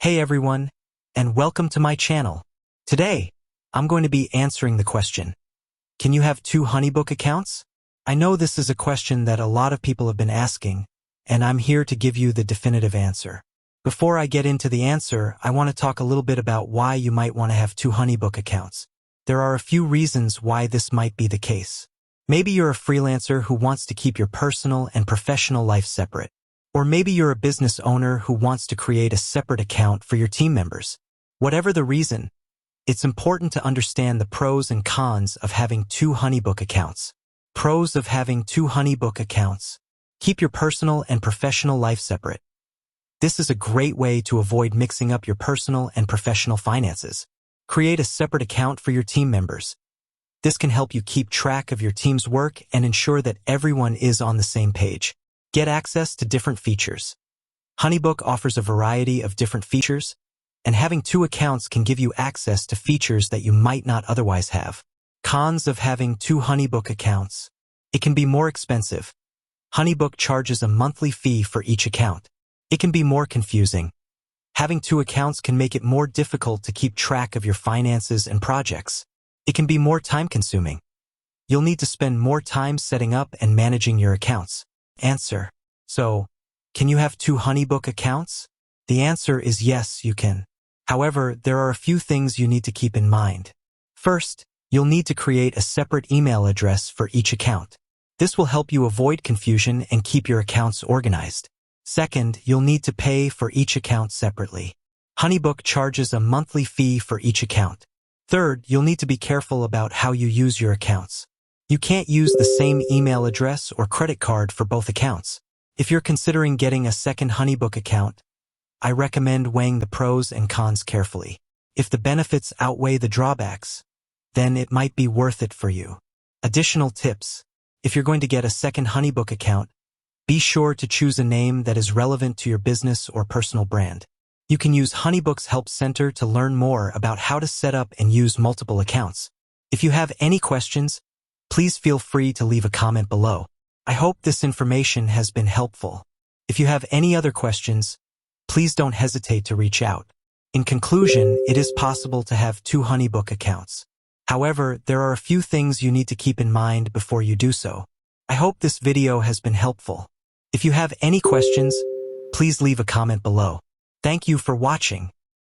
Hey everyone, and welcome to my channel. Today, I'm going to be answering the question, can you have two HoneyBook accounts? I know this is a question that a lot of people have been asking, and I'm here to give you the definitive answer. Before I get into the answer, I want to talk a little bit about why you might want to have two HoneyBook accounts. There are a few reasons why this might be the case. Maybe you're a freelancer who wants to keep your personal and professional life separate. Or maybe you're a business owner who wants to create a separate account for your team members. Whatever the reason, it's important to understand the pros and cons of having two HoneyBook accounts. Pros of having two HoneyBook accounts. Keep your personal and professional life separate. This is a great way to avoid mixing up your personal and professional finances. Create a separate account for your team members. This can help you keep track of your team's work and ensure that everyone is on the same page. Get access to different features. HoneyBook offers a variety of different features, and having two accounts can give you access to features that you might not otherwise have. Cons of having two HoneyBook accounts. It can be more expensive. HoneyBook charges a monthly fee for each account. It can be more confusing. Having two accounts can make it more difficult to keep track of your finances and projects. It can be more time-consuming. You'll need to spend more time setting up and managing your accounts. Answer. So, can you have two HoneyBook accounts? The answer is yes, you can. However, there are a few things you need to keep in mind. First, you'll need to create a separate email address for each account. This will help you avoid confusion and keep your accounts organized. Second, you'll need to pay for each account separately. HoneyBook charges a monthly fee for each account. Third, you'll need to be careful about how you use your accounts. You can't use the same email address or credit card for both accounts. If you're considering getting a second HoneyBook account, I recommend weighing the pros and cons carefully. If the benefits outweigh the drawbacks, then it might be worth it for you. Additional tips. If you're going to get a second HoneyBook account, be sure to choose a name that is relevant to your business or personal brand. You can use HoneyBook's Help Center to learn more about how to set up and use multiple accounts. If you have any questions, please feel free to leave a comment below. I hope this information has been helpful. If you have any other questions, please don't hesitate to reach out. In conclusion, it is possible to have two HoneyBook accounts. However, there are a few things you need to keep in mind before you do so. I hope this video has been helpful. If you have any questions, please leave a comment below. Thank you for watching.